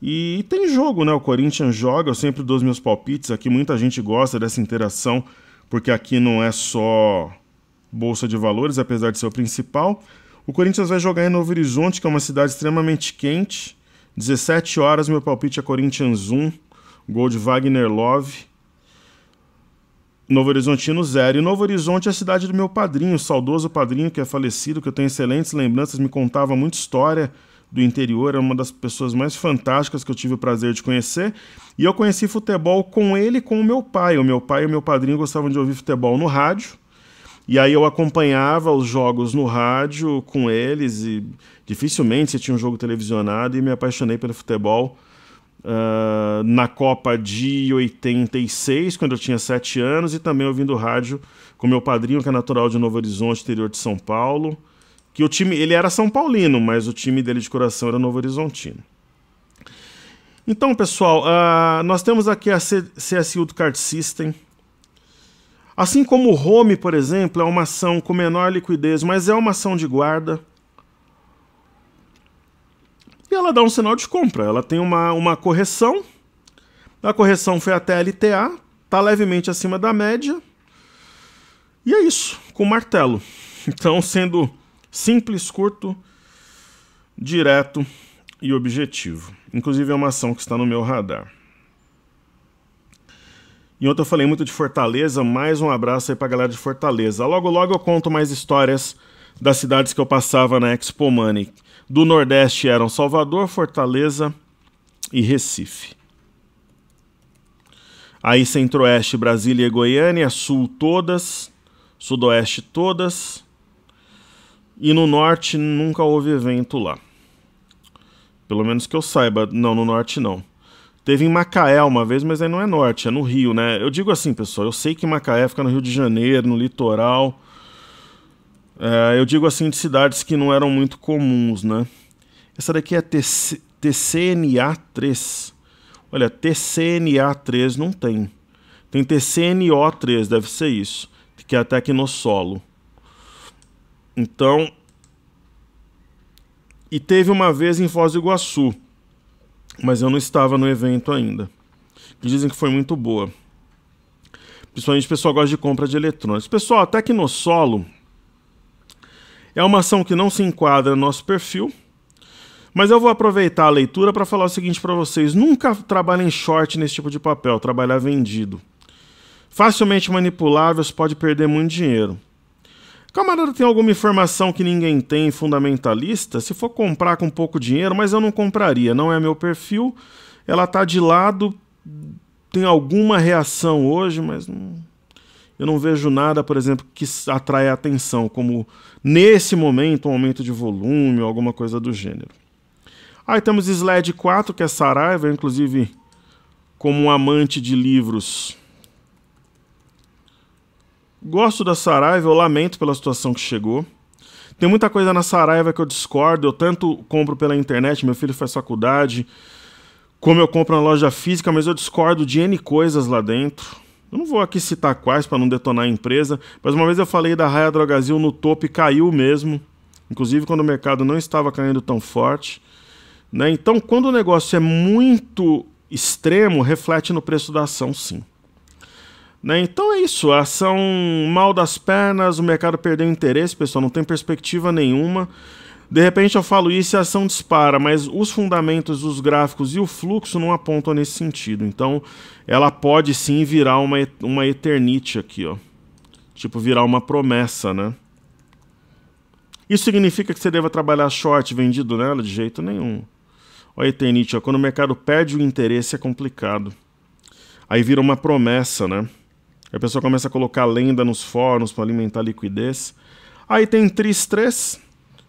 E tem jogo, né? O Corinthians joga, eu sempre dou os meus palpites aqui. Muita gente gosta dessa interação, porque aqui não é só Bolsa de Valores, apesar de ser o principal. O Corinthians vai jogar em Novo Horizonte, que é uma cidade extremamente quente. 17 horas, meu palpite é Corinthians 1, gol de Wagner Love. Novo Horizontino 0. E Novo Horizonte é a cidade do meu padrinho, o saudoso padrinho que é falecido, que eu tenho excelentes lembranças, me contava muita história do interior, é uma das pessoas mais fantásticas que eu tive o prazer de conhecer. E eu conheci futebol com ele e com o meu pai. O meu pai e o meu padrinho gostavam de ouvir futebol no rádio. E aí eu acompanhava os jogos no rádio com eles e dificilmente você tinha um jogo televisionado, e me apaixonei pelo futebol na Copa de 86, quando eu tinha 7 anos, e também ouvindo rádio com meu padrinho, que é natural de Novo Horizonte, interior de São Paulo, que o time, ele era São Paulino, mas o time dele de coração era Novo Horizontino. Então, pessoal, nós temos aqui a CSU do Card System. Assim como o Home, por exemplo, é uma ação com menor liquidez, mas é uma ação de guarda. E ela dá um sinal de compra. Ela tem uma correção. A correção foi até a LTA, está levemente acima da média. E é isso, com martelo. Então, sendo simples, curto, direto e objetivo. Inclusive é uma ação que está no meu radar. E ontem eu falei muito de Fortaleza, mais um abraço aí pra galera de Fortaleza. Logo, logo eu conto mais histórias das cidades que eu passava na Expo Money. Do Nordeste eram Salvador, Fortaleza e Recife. Aí Centro-Oeste, Brasília e Goiânia, Sul todas, Sudoeste todas. E no Norte nunca houve evento lá. Pelo menos que eu saiba, não, no Norte não. Teve em Macaé uma vez, mas aí não é Norte, é no Rio, né? Eu digo assim, pessoal, eu sei que Macaé fica no Rio de Janeiro, no litoral. Eu digo assim de cidades que não eram muito comuns, né? Essa daqui é TCNA3. Olha, TCNA3 não tem. Tem TCNO3, deve ser isso. Que é a Tecnosolo. Então... E teve uma vez em Foz do Iguaçu, mas eu não estava no evento ainda. Dizem que foi muito boa. Principalmente o pessoal gosta de compra de eletrônicos. Pessoal, a Tecnosolo é uma ação que não se enquadra no nosso perfil, mas eu vou aproveitar a leitura para falar o seguinte para vocês. Nunca trabalhem short nesse tipo de papel, trabalhar vendido. Facilmente manipulável, você pode perder muito dinheiro. Camarada tem alguma informação que ninguém tem, fundamentalista? Se for comprar com pouco dinheiro, mas eu não compraria, não é meu perfil. Ela tá de lado, tem alguma reação hoje, mas eu não vejo nada, por exemplo, que atrai a atenção, como nesse momento um aumento de volume ou alguma coisa do gênero. Aí temos SLED 4, que é Saraiva, inclusive como um amante de livros... Gosto da Saraiva, eu lamento pela situação que chegou. Tem muita coisa na Saraiva que eu discordo, eu tanto compro pela internet, meu filho faz faculdade, como eu compro na loja física, mas eu discordo de N coisas lá dentro. Eu não vou aqui citar quais para não detonar a empresa, mas uma vez eu falei da Raia Drogasil no topo e caiu mesmo, inclusive quando o mercado não estava caindo tão forte, né? Então, quando o negócio é muito extremo, reflete no preço da ação, sim. Né? Então é isso, a ação mal das pernas, o mercado perdeu interesse, pessoal, não tem perspectiva nenhuma. De repente eu falo isso e a ação dispara, mas os fundamentos, os gráficos e o fluxo não apontam nesse sentido. Então ela pode sim virar uma eternite aqui, ó. Tipo, virar uma promessa, né? Isso significa que você deva trabalhar short vendido nela? De jeito nenhum. Ó, a eternite, ó, quando o mercado perde o interesse é complicado. Aí vira uma promessa, né? A pessoa começa a colocar lenda nos fóruns para alimentar a liquidez. Aí tem TRIS 3,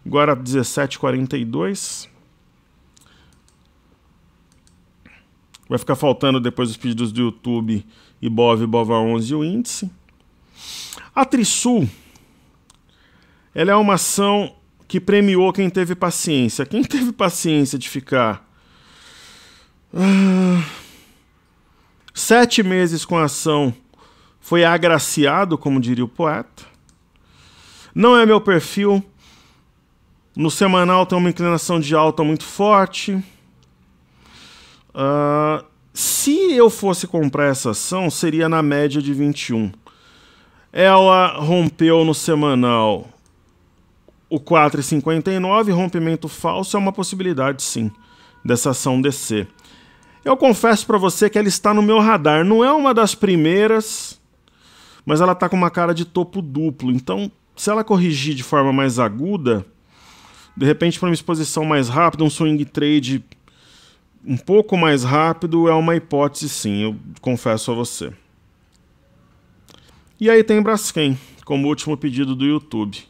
agora 17,42. Vai ficar faltando depois dos pedidos do YouTube IBOV, IBOVA11 e o índice. A Trisul, ela é uma ação que premiou quem teve paciência. Quem teve paciência de ficar 7 meses com a ação foi agraciado, como diria o poeta. Não é meu perfil. No semanal tem uma inclinação de alta muito forte. Se eu fosse comprar essa ação, seria na média de 21. Ela rompeu no semanal o 4,59, rompimento falso é uma possibilidade, sim, dessa ação descer. Eu confesso para você que ela está no meu radar. Não é uma das primeiras, mas ela está com uma cara de topo duplo. Então, se ela corrigir de forma mais aguda, de repente para uma exposição mais rápida, um swing trade um pouco mais rápido, é uma hipótese sim, eu confesso a você. E aí tem Braskem, como último pedido do YouTube.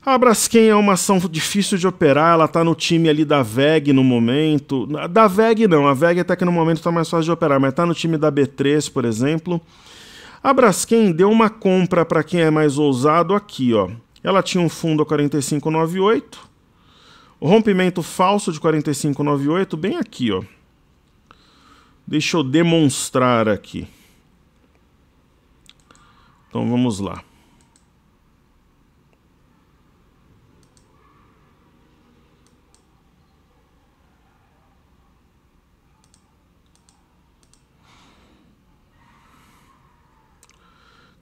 A Braskem é uma ação difícil de operar, ela está no time ali da VEG no momento. Da VEG não, a VEG até que no momento está mais fácil de operar, mas está no time da B3, por exemplo. A Braskem deu uma compra para quem é mais ousado aqui, ó. Ela tinha um fundo a 45,98. O rompimento falso de 45,98 bem aqui, ó. Deixa eu demonstrar aqui. Então vamos lá.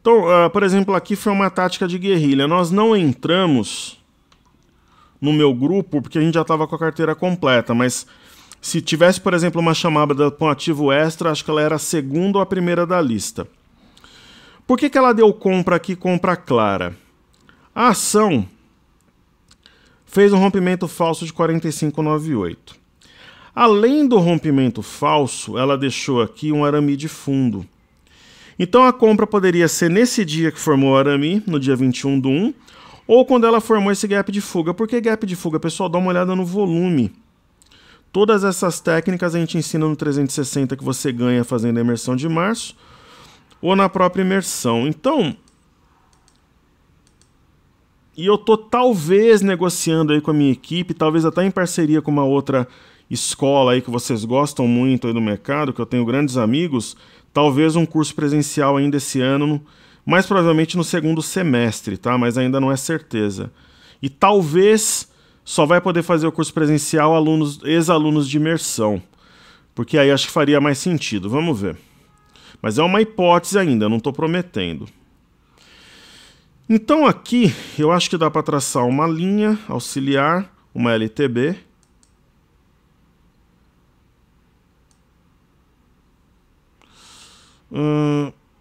Então, por exemplo, aqui foi uma tática de guerrilha. Nós não entramos no meu grupo porque a gente já estava com a carteira completa, mas se tivesse, por exemplo, uma chamada para um ativo extra, acho que ela era a segunda ou a primeira da lista. Por que ela deu compra aqui, compra clara? A ação fez um rompimento falso de 45,98. Além do rompimento falso, ela deixou aqui um arame de fundo. Então a compra poderia ser nesse dia que formou o arame, no dia 21/1, ou quando ela formou esse gap de fuga. Por que gap de fuga? Pessoal, dá uma olhada no volume. Todas essas técnicas a gente ensina no 360 que você ganha fazendo a imersão de março, ou na própria imersão. Então, e eu tô talvez negociando aí com a minha equipe, talvez até em parceria com uma outra escola aí que vocês gostam muito aí do mercado, que eu tenho grandes amigos, talvez um curso presencial ainda esse ano, mais provavelmente no segundo semestre, tá? Mas ainda não é certeza. E talvez só vai poder fazer o curso presencial ex-alunos de imersão, porque aí acho que faria mais sentido. Vamos ver. Mas é uma hipótese ainda, não estou prometendo. Então aqui eu acho que dá para traçar uma linha auxiliar, uma LTB.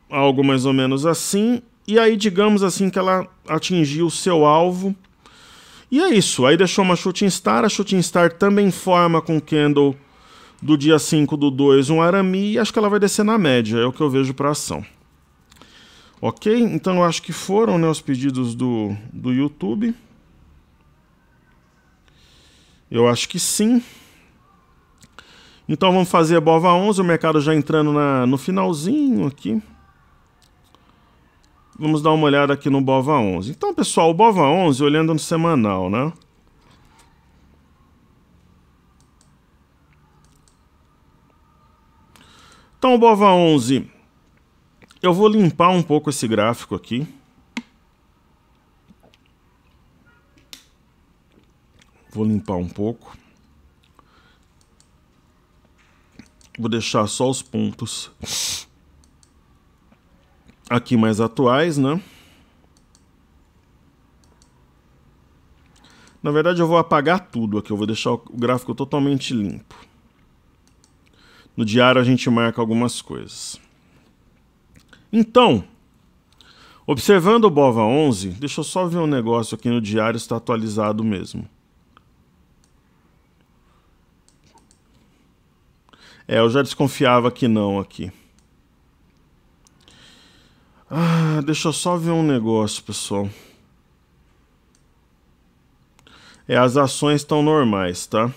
Algo mais ou menos assim. E aí digamos assim que ela atingiu o seu alvo. E é isso, aí deixou uma Shooting Star. A Shooting Star também forma com o candle do dia 5/2 um arame. E acho que ela vai descer na média, é o que eu vejo para a ação. Ok? Então eu acho que foram, né, os pedidos do YouTube. Eu acho que sim. Então vamos fazer a BOVA11, o mercado já entrando no finalzinho aqui. Vamos dar uma olhada aqui no BOVA11. Então, pessoal, o BOVA11, olhando no semanal, né? Então, o BOVA11, eu vou limpar um pouco esse gráfico aqui. Vou limpar um pouco. Vou deixar só os pontos aqui mais atuais, né? Na verdade, eu vou apagar tudo aqui. Eu vou deixar o gráfico totalmente limpo. No diário a gente marca algumas coisas. Então, observando o BOVA11, deixa eu só ver um negócio aqui no diário, está atualizado mesmo. Eu já desconfiava que não aqui. Deixa eu só ver um negócio, pessoal. As ações estão normais, tá?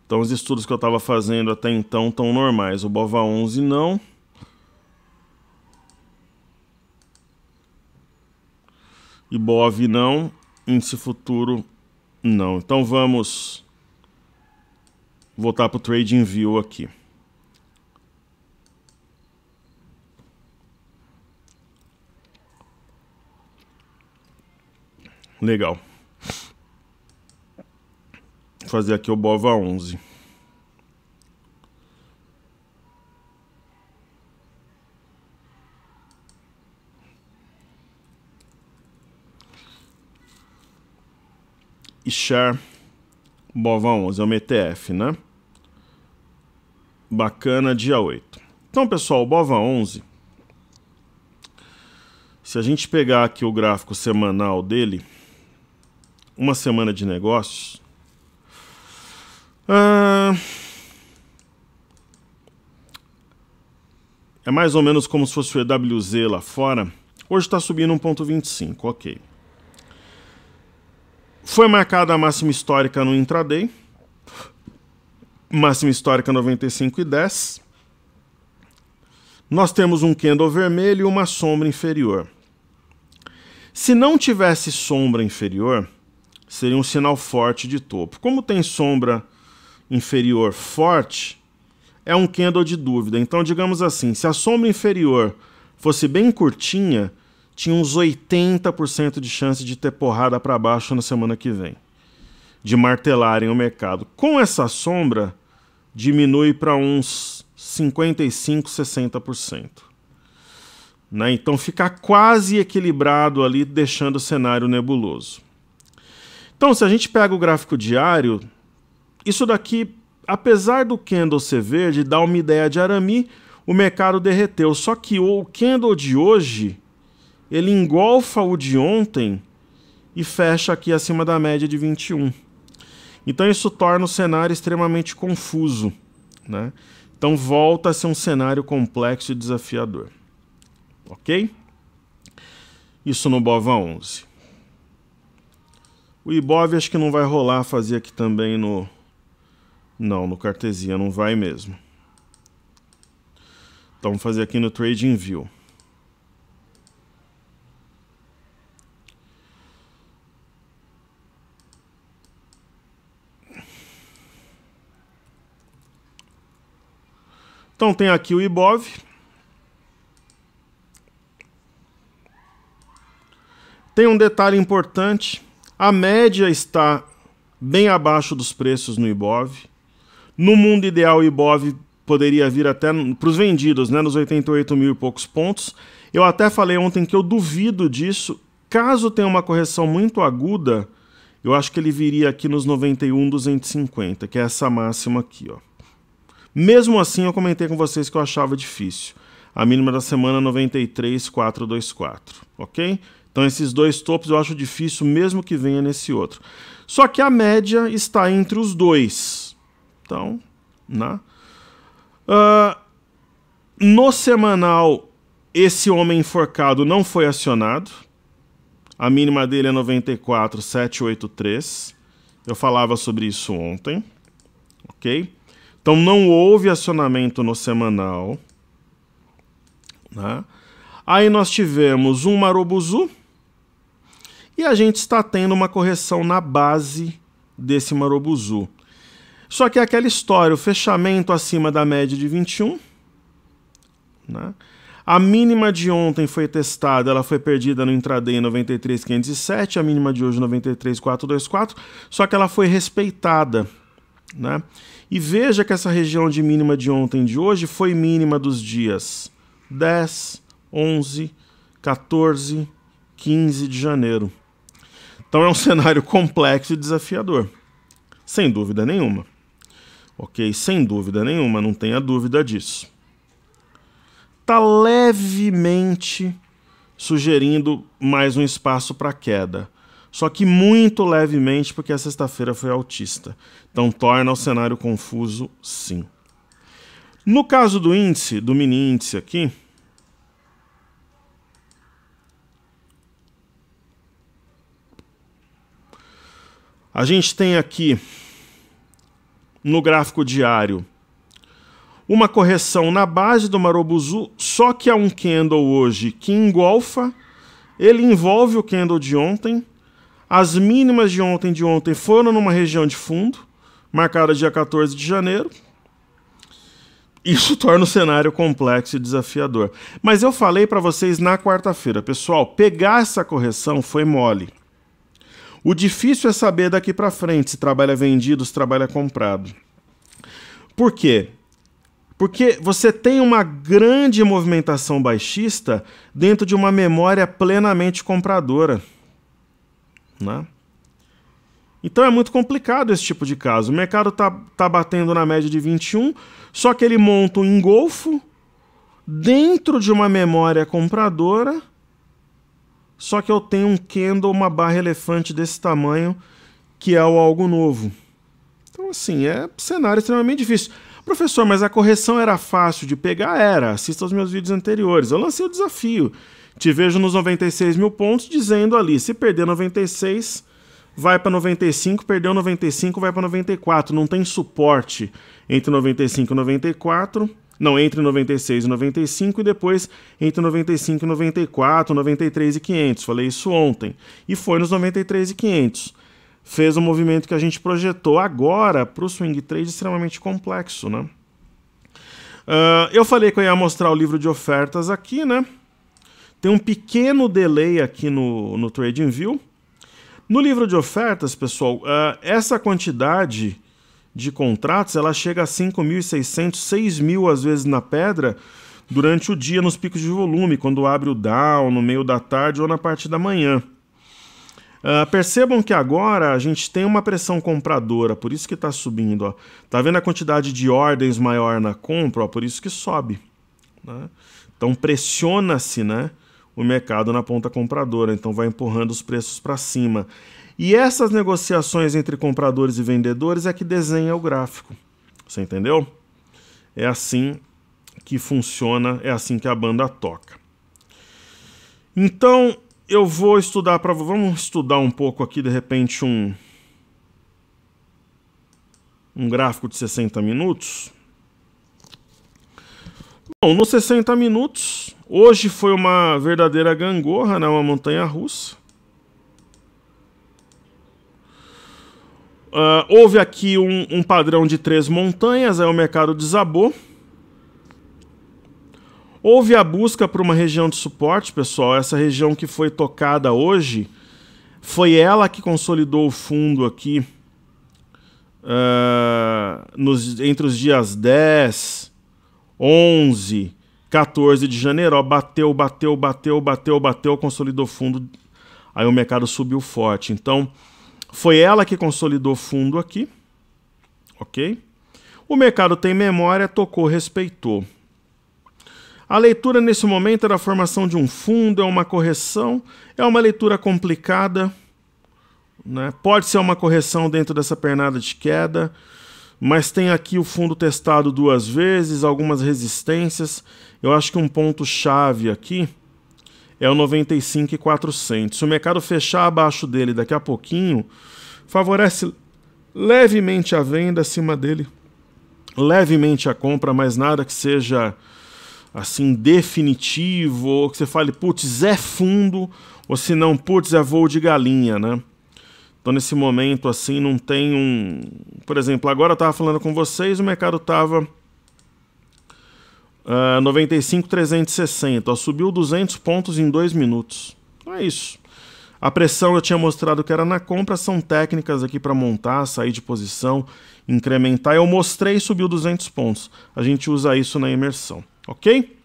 Então os estudos que eu estava fazendo até então estão normais. O BOVA11 não. IBOV não. Índice futuro não. Então vamos voltar para o TradingView aqui. Legal. Vou fazer aqui o BOVA11. E Share BOVA11, é uma ETF, né? Bacana, dia 8. Então, pessoal, o BOVA11, se a gente pegar aqui o gráfico semanal dele, uma semana de negócios, é mais ou menos como se fosse o EWZ lá fora. Hoje está subindo 1,25, ok. Foi marcada a máxima histórica no intraday. Máxima histórica 95,10. Nós temos um candle vermelho e uma sombra inferior. Se não tivesse sombra inferior, seria um sinal forte de topo. Como tem sombra inferior forte, é um candle de dúvida. Então, digamos assim, se a sombra inferior fosse bem curtinha, tinha uns 80% de chance de ter porrada para baixo na semana que vem, de martelarem o mercado. Com essa sombra, diminui para uns 55%, 60%. Né? Então fica quase equilibrado ali, deixando o cenário nebuloso. Então, se a gente pega o gráfico diário, isso daqui, apesar do candle ser verde, dá uma ideia de arame, o mercado derreteu. Só que o candle de hoje, ele engolfa o de ontem e fecha aqui acima da média de 21. Então isso torna o cenário extremamente confuso, né? Então volta a ser um cenário complexo e desafiador. Ok? Isso no BOVA11. O IBOV acho que não vai rolar fazer aqui também no... Não, no Cartesia não vai mesmo. Então vamos fazer aqui no TradingView. Então tem aqui o IBOV. Tem um detalhe importante. A média está bem abaixo dos preços no IBOV. No mundo ideal, o IBOV poderia vir até para os vendidos, né, nos 88 mil e poucos pontos. Eu até falei ontem que eu duvido disso. Caso tenha uma correção muito aguda, eu acho que ele viria aqui nos 91.250, que é essa máxima aqui, ó. Mesmo assim, eu comentei com vocês que eu achava difícil. A mínima da semana 93.424, ok? Então esses dois topos eu acho difícil, mesmo que venha nesse outro. Só que a média está entre os dois. Então, né? No semanal, esse homem enforcado não foi acionado. A mínima dele é 94.783. Eu falava sobre isso ontem, ok? Então não houve acionamento no semanal, né? Aí nós tivemos um Marubozu e a gente está tendo uma correção na base desse Marubozu. Só que é aquela história, o fechamento acima da média de 21, né? A mínima de ontem foi testada, ela foi perdida no intraday em 93.507, a mínima de hoje 93.424, só que ela foi respeitada, né? E veja que essa região de mínima de ontem e de hoje foi mínima dos dias 10, 11, 14, 15 de janeiro. Então é um cenário complexo e desafiador, sem dúvida nenhuma. Ok? Sem dúvida nenhuma, não tenha dúvida disso. Está levemente sugerindo mais um espaço para queda. Só que muito levemente, porque a sexta-feira foi altista. Então torna o cenário confuso, sim. No caso do índice, do mini índice aqui, a gente tem aqui no gráfico diário uma correção na base do Marubozu, só que há um candle hoje que engolfa, ele envolve o candle de ontem. As mínimas de ontem foram numa região de fundo, marcada dia 14 de janeiro. Isso torna o cenário complexo e desafiador. Mas eu falei para vocês na quarta-feira, pessoal, pegar essa correção foi mole. O difícil é saber daqui para frente se trabalha vendido, se trabalha comprado. Por quê? Porque você tem uma grande movimentação baixista dentro de uma memória plenamente compradora, né? Então é muito complicado esse tipo de caso. O mercado tá batendo na média de 21, só que ele monta um engolfo dentro de uma memória compradora, só que eu tenho um candle, uma barra elefante desse tamanho, que é o algo novo. Então assim, é um cenário extremamente difícil. Professor, mas a correção era fácil de pegar? Era. Assista aos meus vídeos anteriores. Eu lancei o desafio. Te vejo nos 96 mil pontos dizendo ali, se perder 96, vai para 95, perdeu 95, vai para 94. Não tem suporte entre 95 e 94, não, entre 96 e 95 e depois entre 95 e 94, 93 e 500. Falei isso ontem. E foi nos 93 e 500. Fez um movimento que a gente projetou agora para o swing trade extremamente complexo, né? Eu falei que eu ia mostrar o livro de ofertas aqui, né? Tem um pequeno delay aqui no TradingView. No livro de ofertas, pessoal, essa quantidade de contratos, ela chega a 5.600, 6.000 às vezes na pedra durante o dia nos picos de volume, quando abre o down, no meio da tarde ou na parte da manhã. Percebam que agora a gente tem uma pressão compradora, por isso que está subindo. Ó. Tá vendo a quantidade de ordens maior na compra? Ó, por isso que sobe. Né? Então pressiona-se, né, o mercado na ponta compradora, então vai empurrando os preços para cima. E essas negociações entre compradores e vendedores é que desenha o gráfico. Você entendeu? É assim que funciona, é assim que a banda toca. Então, eu vou estudar vamos estudar um pouco aqui, de repente, um gráfico de 60 minutos. Bom, nos 60 minutos, hoje foi uma verdadeira gangorra, né? Uma montanha-russa. Houve aqui um padrão de 3 montanhas, aí o mercado desabou. Houve a busca por uma região de suporte, pessoal. Essa região que foi tocada hoje, foi ela que consolidou o fundo aqui entre os dias 10, 11, 14 de janeiro. Ó, bateu, consolidou fundo. Aí o mercado subiu forte. Então, foi ela que consolidou fundo aqui. Ok? O mercado tem memória, tocou, respeitou. A leitura nesse momento era a formação de um fundo, é uma correção, é uma leitura complicada, né? Pode ser uma correção dentro dessa pernada de queda, mas tem aqui o fundo testado 2 vezes, algumas resistências. Eu acho que um ponto-chave aqui é o 95.400. Se o mercado fechar abaixo dele daqui a pouquinho, favorece levemente a venda, acima dele levemente a compra, mas nada que seja assim definitivo, ou que você fale, putz, é fundo, ou se não, putz, é voo de galinha, né? Então nesse momento assim não tem por exemplo, agora eu estava falando com vocês, o mercado estava 95.360, ó, subiu 200 pontos em 2 minutos. Então é isso. A pressão eu tinha mostrado que era na compra, são técnicas aqui para montar, sair de posição, incrementar. Eu mostrei e subiu 200 pontos. A gente usa isso na imersão. Ok?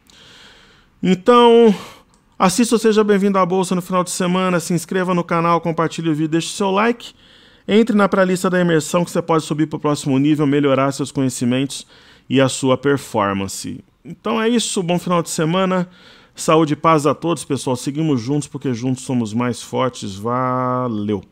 Então, assista ou seja bem-vindo à Bolsa no final de semana, se inscreva no canal, compartilhe o vídeo, deixe seu like, entre na pré-lista da imersão que você pode subir para o próximo nível, melhorar seus conhecimentos e a sua performance. Então é isso, bom final de semana, saúde e paz a todos, pessoal, seguimos juntos porque juntos somos mais fortes, valeu!